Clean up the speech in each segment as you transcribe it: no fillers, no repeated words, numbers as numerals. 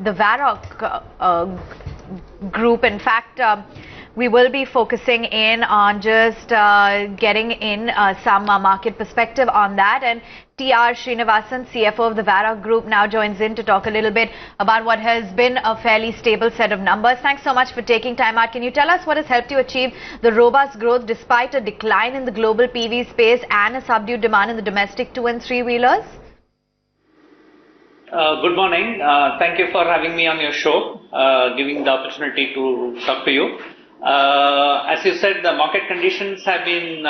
the Varroc Group. In fact, we will be focusing in on just getting in some market perspective on that. And R Srinivasan, CFO of the Varroc Group, now joins in to talk a little bit about what has been a fairly stable set of numbers. Thanks so much for taking time out. Can you tell us what has helped you achieve the robust growth despite a decline in the global PV space and a subdued demand in the domestic 2- and 3-wheelers? Good morning. Thank you for having me on your show, giving the opportunity to talk to you. As you said, the market conditions have been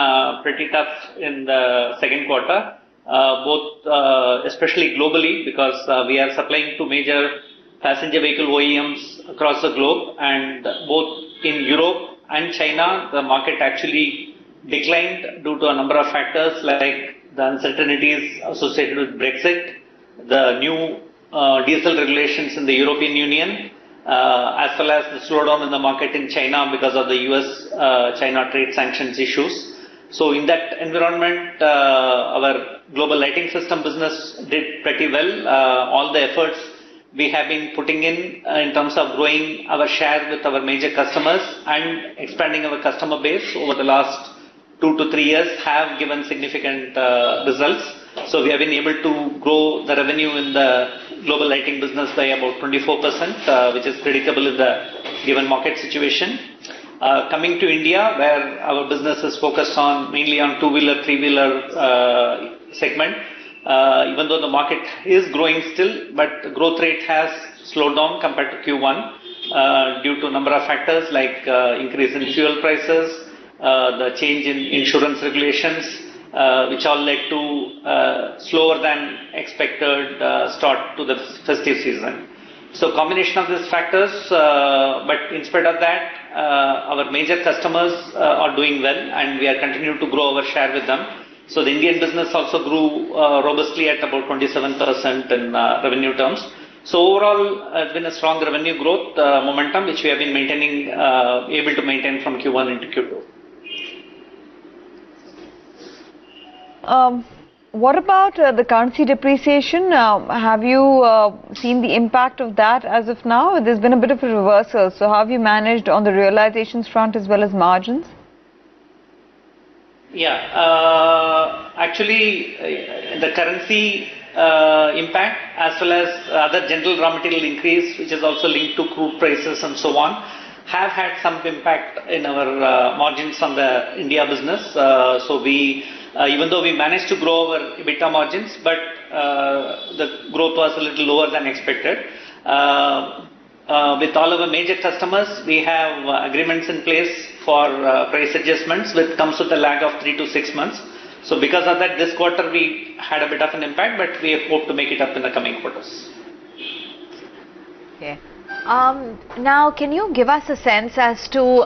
pretty tough in the second quarter, both especially globally, because we are supplying to major passenger vehicle OEMs across the globe, and both in Europe and China, the market actually declined due to a number of factors like the uncertainties associated with Brexit, the new diesel regulations in the European Union, as well as the slowdown in the market in China because of the US-China trade sanctions issues. So in that environment, our global lighting system business did pretty well. All the efforts we have been putting in terms of growing our share with our major customers and expanding our customer base over the last 2 to 3 years have given significant results. So we have been able to grow the revenue in the global lighting business by about 24%, which is predictable in the given market situation. Coming to India, where our business is focused on mainly on 2-wheeler, 3-wheeler segment, even though the market is growing still, but the growth rate has slowed down compared to Q1 due to a number of factors like increase in fuel prices, the change in insurance regulations, which all led to slower than expected start to the festive season. So combination of these factors, but in spite of that, our major customers are doing well, and we are continuing to grow our share with them. So the Indian business also grew robustly at about 27% in revenue terms. So overall, it's been a strong revenue growth momentum, which we have been maintaining, able to maintain from Q1 into Q2. What about the currency depreciation? Have you seen the impact of that as of now? There's been a bit of a reversal. So how have you managed on the realizations front as well as margins? Yeah, actually, the currency impact as well as other general raw material increase, which is also linked to crude prices and so on, have had some impact in our margins on the India business. So we, even though we managed to grow our EBITDA margins, but the growth was a little lower than expected. With all of our major customers, we have agreements in place for price adjustments, which comes with a lag of 3 to 6 months. So because of that, this quarter we had a bit of an impact, but we hope to make it up in the coming quarters. Okay. Now, can you give us a sense as to,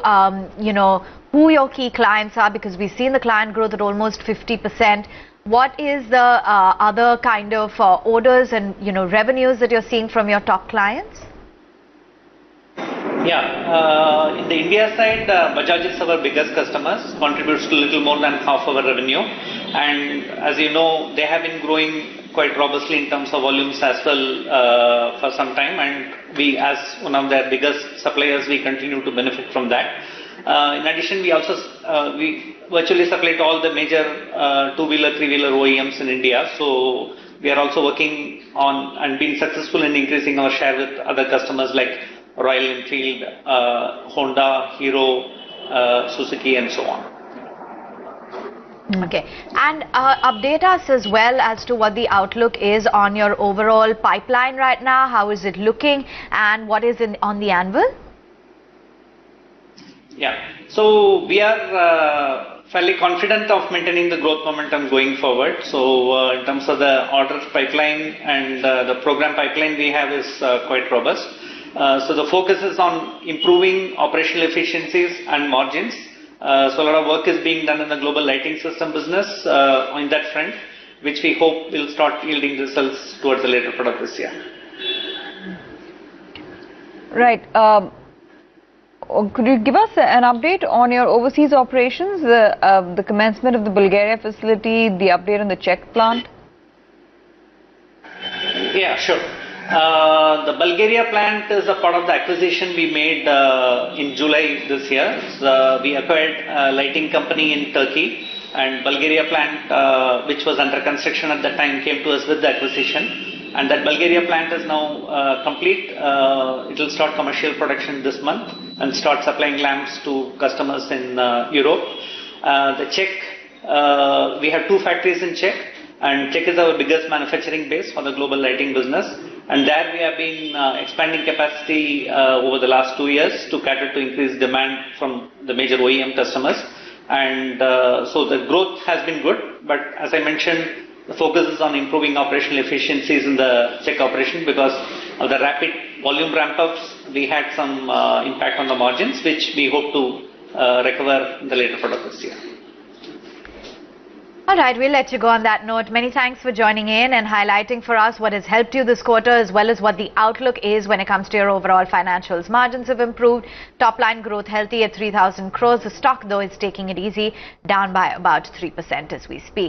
who your key clients are? Because we've seen the client growth at almost 50%. What is the other kind of orders and, revenues that you're seeing from your top clients? Yeah, in the India side, Bajaj is our biggest customers, contributes to a little more than half our revenue. And as you know, they have been growing quite robustly in terms of volumes as well for some time. And we, as one of their biggest suppliers, we continue to benefit from that. In addition, we virtually supply to all the major 2-wheeler, 3-wheeler OEMs in India. So we are also working on and being successful in increasing our share with other customers like Royal Enfield, Honda, Hero, Suzuki, and so on. Okay, and update us as well as to what the outlook is on your overall pipeline right now. How is it looking, and what is on the anvil? Yeah, so we are fairly confident of maintaining the growth momentum going forward. So in terms of the order pipeline and the program pipeline we have is quite robust. So the focus is on improving operational efficiencies and margins. So a lot of work is being done in the global lighting system business on that front, which we hope will start yielding results towards the later part of this year. Right. Could you give us an update on your overseas operations, the commencement of the Bulgaria facility, the update on the Czech plant? Yeah, sure. The Bulgaria plant is a part of the acquisition we made in July this year. So we acquired a lighting company in Turkey, and Bulgaria plant, which was under construction at that time, came to us with the acquisition. And that Bulgaria plant is now complete. It will start commercial production this month and start supplying lamps to customers in Europe. The Czech, we have 2 factories in Czech, and Czech is our biggest manufacturing base for the global lighting business. And there we have been expanding capacity over the last 2 years to cater to increased demand from the major OEM customers. And so the growth has been good, but as I mentioned, the focus is on improving operational efficiencies in the Czech operation because of the rapid volume ramp-ups. We had some impact on the margins, which we hope to recover in the later part of this year. All right, we'll let you go on that note. Many thanks for joining in and highlighting for us what has helped you this quarter, as well as what the outlook is when it comes to your overall financials. Margins have improved, top line growth healthy at 3,000 crores. The stock, though, is taking it easy, down by about 3% as we speak.